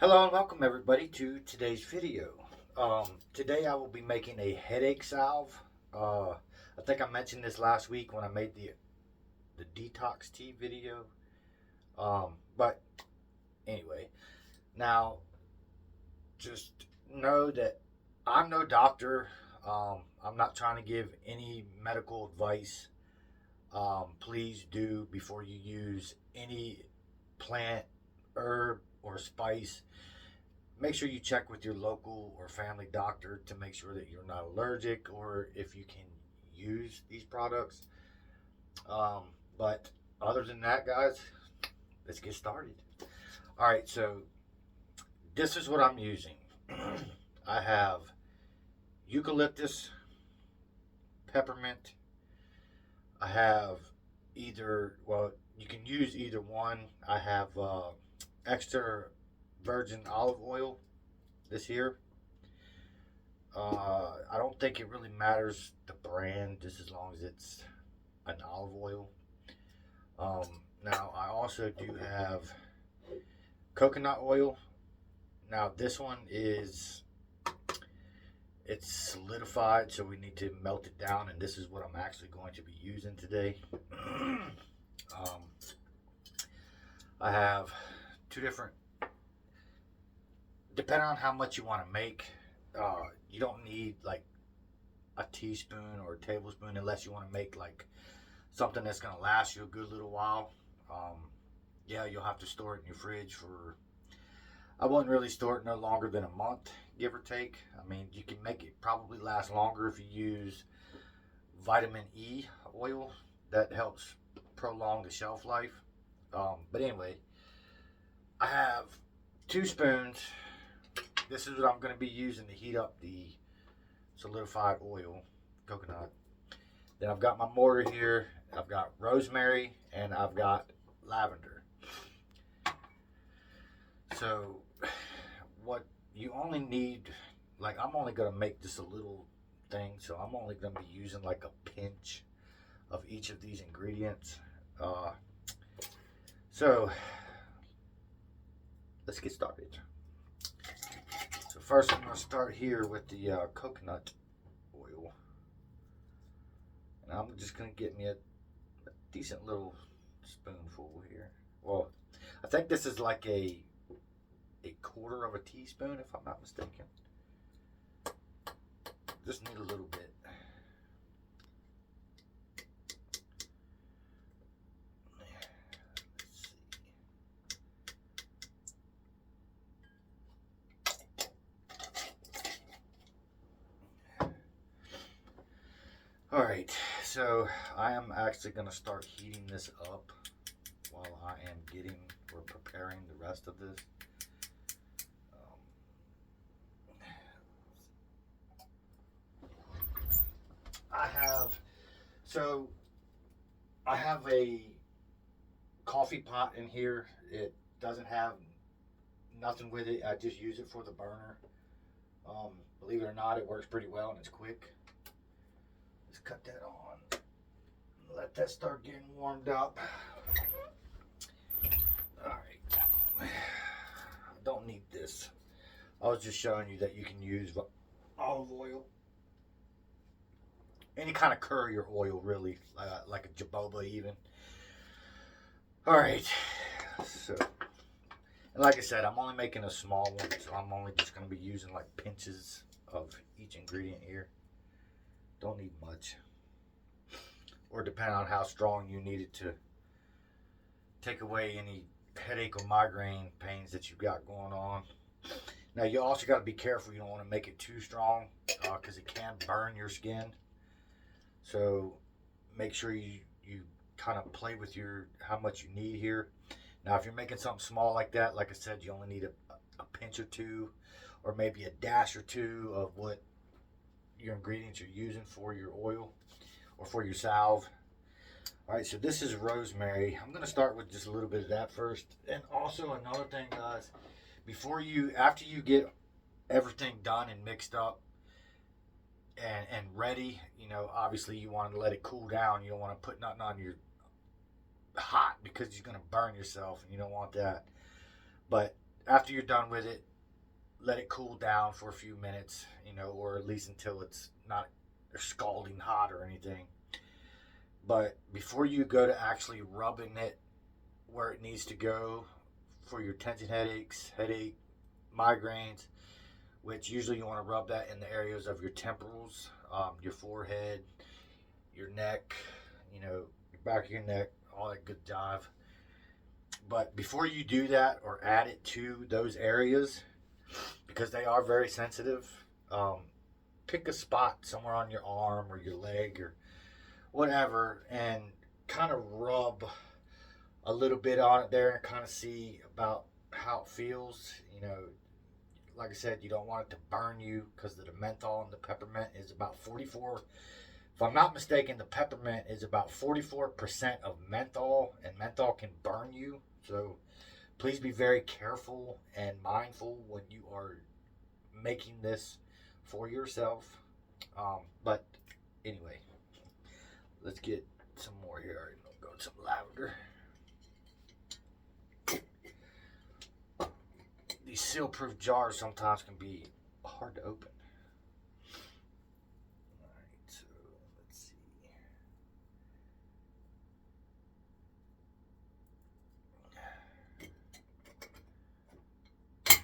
Hello and welcome everybody to today's video. Today I will be making a headache salve. I think I mentioned this last week when I made the detox tea video. But anyway, now just know that I'm no doctor. I'm not trying to give any medical advice. Please do, before you use any plant, herb, or spice, make sure you check with your local or family doctor to make sure that you're not allergic or if you can use these products. Um, but other than that, guys, let's get started. All right, so this is what I'm using. I have eucalyptus, peppermint. I have well, you can use either one. I have extra virgin olive oil, this here. I don't think it really matters the brand, just as long as it's an olive oil. Um, Now, I also do have coconut oil. Now, this one it's solidified, so we need to melt it down, and this is what I'm actually going to be using today. um, I have two different, depending on how much you want to make, you don't need like a teaspoon or a tablespoon unless you want to make like something that's going to last you a good little while. Yeah, you'll have to store it in your fridge for, I wouldn't really store it no longer than a month, give or take. I mean, you can make it probably last longer if you use vitamin E oil. That helps prolong the shelf life. But anyway, I have 2 spoons. This is what I'm going to be using to heat up the solidified oil, coconut. Then I've got my mortar here. I've got rosemary and I've got lavender. So what you only need, like I'm only going to make just a little thing, so I'm only going to be using like a pinch of each of these ingredients. So let's get started. So first I'm going to start here with the coconut oil. And I'm just going to get me a decent little spoonful here. Well, I think this is like a quarter of a teaspoon, if I'm not mistaken. Just need a little bit. Alright, so I am actually going to start heating this up while I am getting or preparing the rest of this. I have a coffee pot in here. It doesn't have nothing with it. I just use it for the burner. Believe it or not, it works pretty well and it's quick. Let's cut that on. Let that start getting warmed up. Alright. I don't need this. I was just showing you that you can use olive oil. Any kind of curry or oil, really. Like a jojoba even. Alright. So, and like I said, I'm only making a small one, so I'm only just going to be using like pinches of each ingredient here. Don't need much. Or depending on how strong you need it to take away any headache or migraine pains that you've got going on. Now you also got to be careful. You don't want to make it too strong because it can burn your skin. So make sure you kind of play with how much you need here. Now if you're making something small like that, like I said, you only need a pinch or two, or maybe a dash or two of what your ingredients you're using for your oil or for your salve. All right, so this is rosemary. I'm going to start with just a little bit of that first. And also another thing, guys, after you get everything done and mixed up and ready, obviously you want to let it cool down. You don't want to put nothing on your hot because you're going to burn yourself and you don't want that. But after you're done with it, let it cool down for a few minutes, you know, or at least until it's not scalding hot or anything. But before you go to actually rubbing it where it needs to go for your tension headaches, migraines, which usually you want to rub that in the areas of your temporals, your forehead, your neck, you know, the back of your neck, all that good jive. But before you do that or add it to those areas, because they are very sensitive, pick a spot somewhere on your arm or your leg or whatever and kind of rub a little bit on it there and kind of see about how it feels. You know, like I said, you don't want it to burn you because the menthol and the peppermint is about 44. If I'm not mistaken, the peppermint is about 44% of menthol, and menthol can burn you. So please be very careful and mindful when you are making this for yourself. But anyway, let's get some more here. I'm gonna go with some lavender. These seal-proof jars sometimes can be hard to open. Alright, so let's see.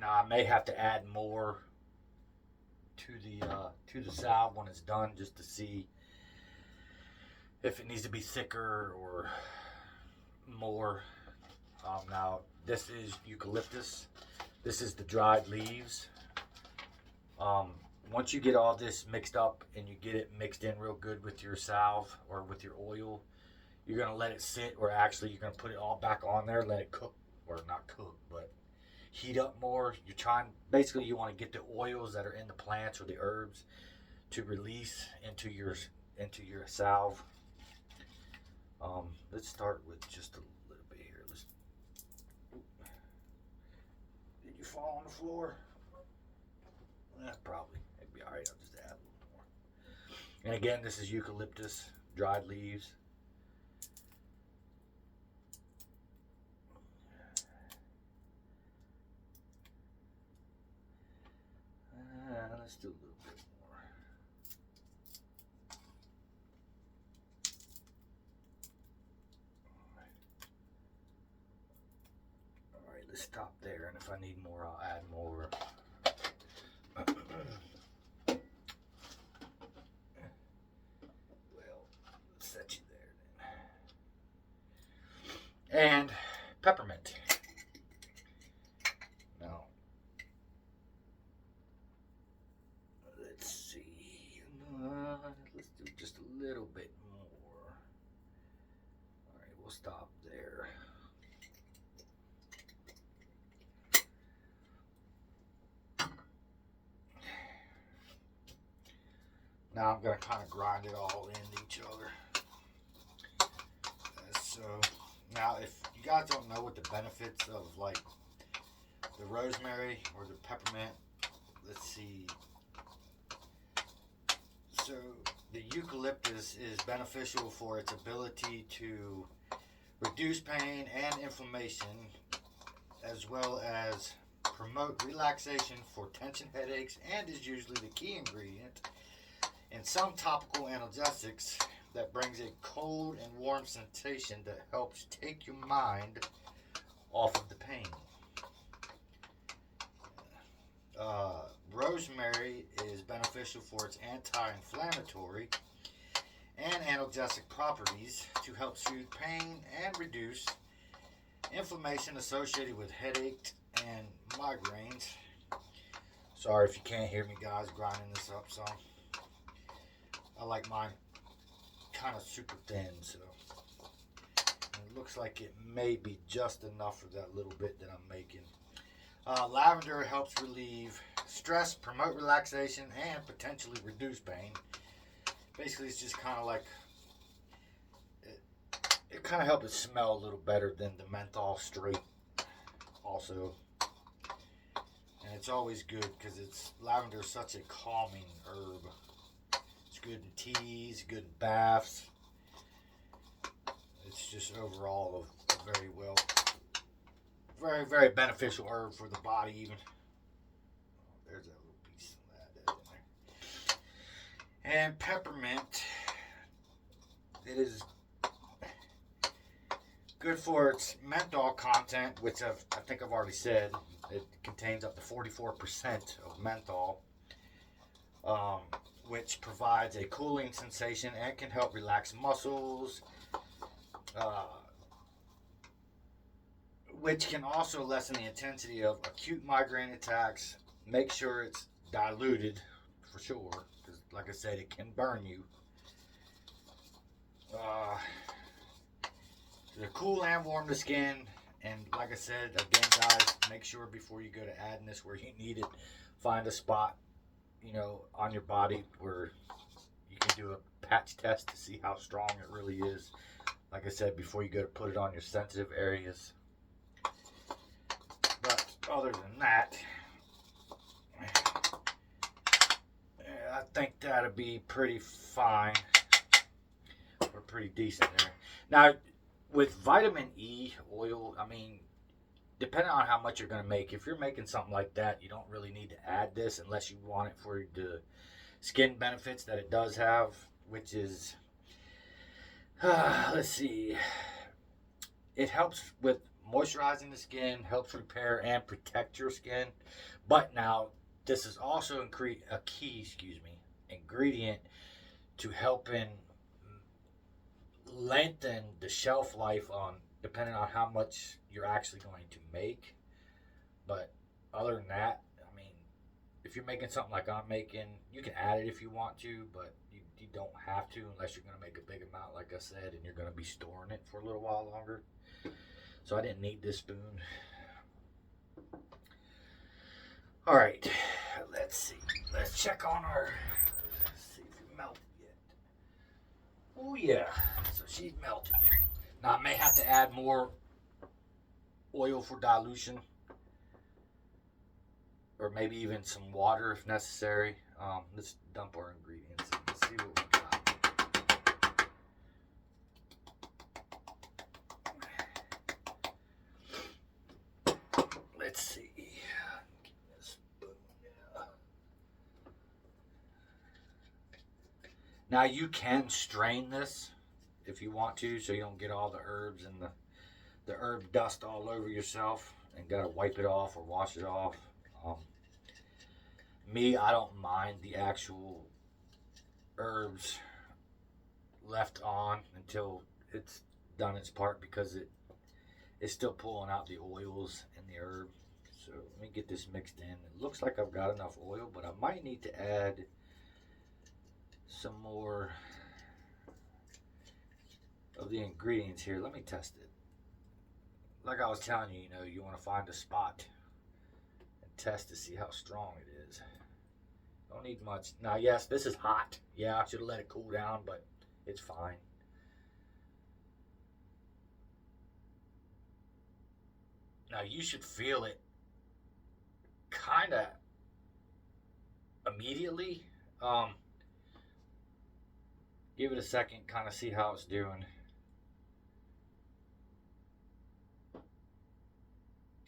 Now I may have to add more to the salve when it's done, just to see if it needs to be thicker or more. Now this is eucalyptus. This is the dried leaves. Once you get all this mixed up and you get it mixed in real good with your salve or with your oil, you're going to let it sit, or actually you're going to put it all back on there, let it cook, or not cook, but heat up more. You're trying, basically you want to get the oils that are in the plants or the herbs to release into your salve. Let's start with just a little bit here. Did you fall on the floor? Probably. It'd be alright. I'll just add a little more. And again, this is eucalyptus, dried leaves. Let's do a little bit more. Alright, let's stop there, and if I need more, I'll add more. Well, let's set you there then. And peppermint. Now, let's see. Let's do just a little bit more. Alright, we'll stop there. Now I'm going to kind of grind it all into each other. So now if you guys don't know what the benefits of like the rosemary or the peppermint, let's see. So the eucalyptus is beneficial for its ability to reduce pain and inflammation, as well as promote relaxation for tension headaches, and is usually the key ingredient in some topical analgesics that brings a cold and warm sensation that helps take your mind off of the pain. Rosemary is beneficial for its anti-inflammatory and analgesic properties to help soothe pain and reduce inflammation associated with headache and migraines. Sorry if you can't hear me, guys, grinding this up some. I like mine kind of super thin, so and it looks like it may be just enough for that little bit that I'm making. Lavender helps relieve stress, promote relaxation, and potentially reduce pain. Basically, it's just kind of like it kind of helps it smell a little better than the menthol straight also. And it's always good because lavender is such a calming herb. It's good in teas, good in baths. It's just overall a very well very, very beneficial herb for the body even. There's a little piece of that in there. And peppermint. It is good for its menthol content, which I think I've already said. It contains up to 44% of menthol, which provides a cooling sensation and can help relax muscles, which can also lessen the intensity of acute migraine attacks. Make sure it's diluted for sure, because like I said, it can burn you. To cool and warm the skin, and like I said again, guys, make sure before you go to adding this where you need it, find a spot, you know, on your body where you can do a patch test to see how strong it really is. Like I said, before you go to put it on your sensitive areas. But other than that, I think that'll be pretty fine, or pretty decent there. Now, with vitamin E oil, I mean, depending on how much you're going to make, if you're making something like that, you don't really need to add this unless you want it for the skin benefits that it does have, which is, let's see, it helps with moisturizing the skin, helps repair and protect your skin. But now, this is also a key ingredient to helping lengthen the shelf life on, depending on how much you're actually going to make. But other than that, I mean, if you're making something like I'm making, you can add it if you want to, but you don't have to unless you're going to make a big amount, like I said, and you're going to be storing it for a little while longer. So I didn't need this spoon. All right, let's see. Let's check on our, see if we melted yet. Oh yeah, so she's melted. Now I may have to add more oil for dilution, or maybe even some water if necessary. Let's dump our ingredients in. Let's see what we got. Let's see. Now you can strain this if you want to, so you don't get all the herbs and the herb dust all over yourself and gotta wipe it off or wash it off. Me, I don't mind the actual herbs left on until it's done its part, because it's still pulling out the oils in the herb. So let me get this mixed in. It looks like I've got enough oil, but I might need to add some more of the ingredients here. Let me test it. Like I was telling you, you want to find a spot and test to see how strong it is. Don't need much. Now, yes, this is hot. Yeah, I should have let it cool down, but it's fine. Now, you should feel it kind of immediately. Give it a second, kind of see how it's doing.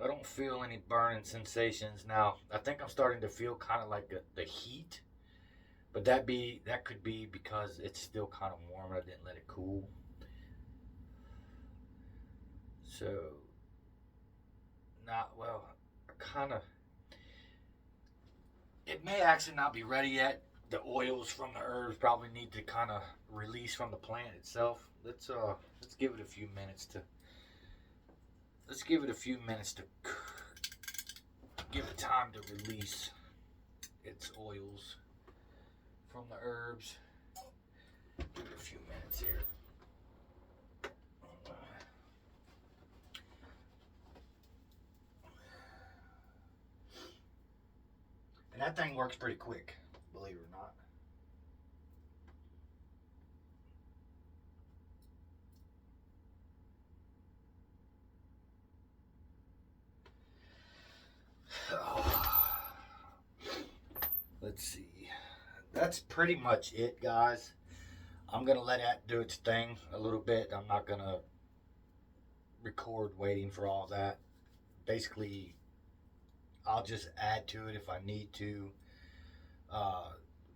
I don't feel any burning sensations now. I think I'm starting to feel kind of like the heat, but that could be because it's still kind of warm and I didn't let it cool. So, it may actually not be ready yet. The oils from the herbs probably need to kind of release from the plant itself. Let's give it a few minutes to give it time to release its oils from the herbs. Give it a few minutes here. And that thing works pretty quick, believe it or not. Let's see. That's pretty much it, guys. I'm going to let that do its thing a little bit. I'm not going to record waiting for all that. basically, I'll just add to it if I need to.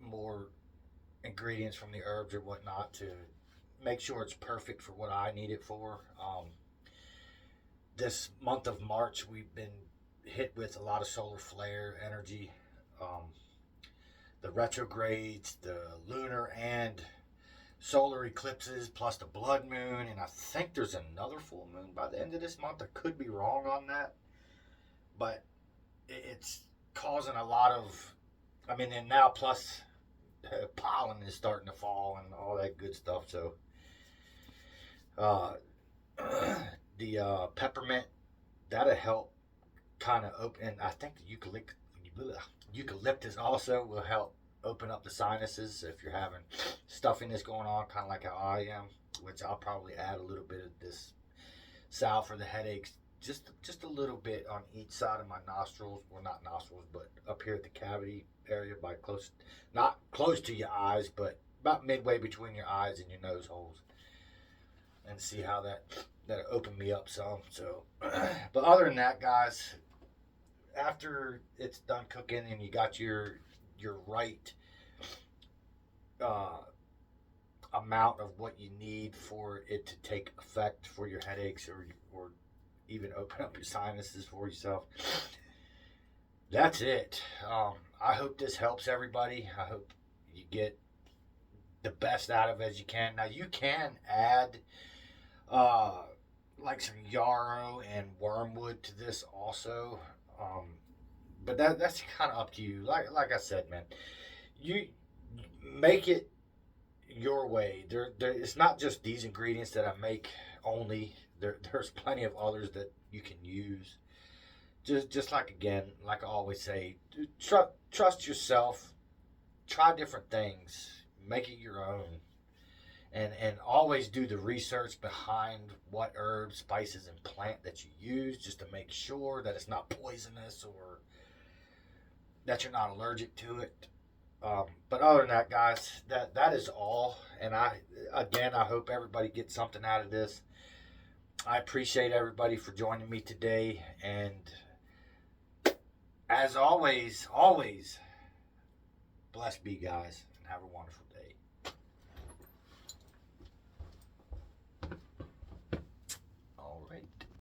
More ingredients from the herbs or whatnot to make sure it's perfect for what I need it for. This month of March, we've been hit with a lot of solar flare energy. The retrogrades, the lunar and solar eclipses, plus the blood moon, and I think there's another full moon by the end of this month. I could be wrong on that, but it's causing a lot of, I mean, and now plus pollen is starting to fall and all that good stuff. So the peppermint, that'll help kind of open, and I think the eucalyptus also will help open up the sinuses if you're having stuffiness going on, kind of like how I am, which I'll probably add a little bit of this salve for the headaches, just a little bit on each side of my nostrils, well, not nostrils, but up here at the cavity area, by close, not close to your eyes, but about midway between your eyes and your nose holes, and see how that opened me up some. So but other than that, guys, after it's done cooking and you got your right amount of what you need for it to take effect for your headaches, or even open up your sinuses for yourself, that's it. I hope this helps everybody. I hope you get the best out of it as you can. Now, you can add like some yarrow and wormwood to this also, but that's kind of up to you. Like I said, man, you make it your way. It's not just these ingredients that I make only. There's plenty of others that you can use. Just like, again, like I always say, trust yourself. Try different things. Make it your own. And always do the research behind what herbs, spices, and plant that you use, just to make sure that it's not poisonous or that you're not allergic to it. But other than that, guys, that is all. And I hope everybody gets something out of this. I appreciate everybody for joining me today. And as always, blessed be, guys, and have a wonderful day.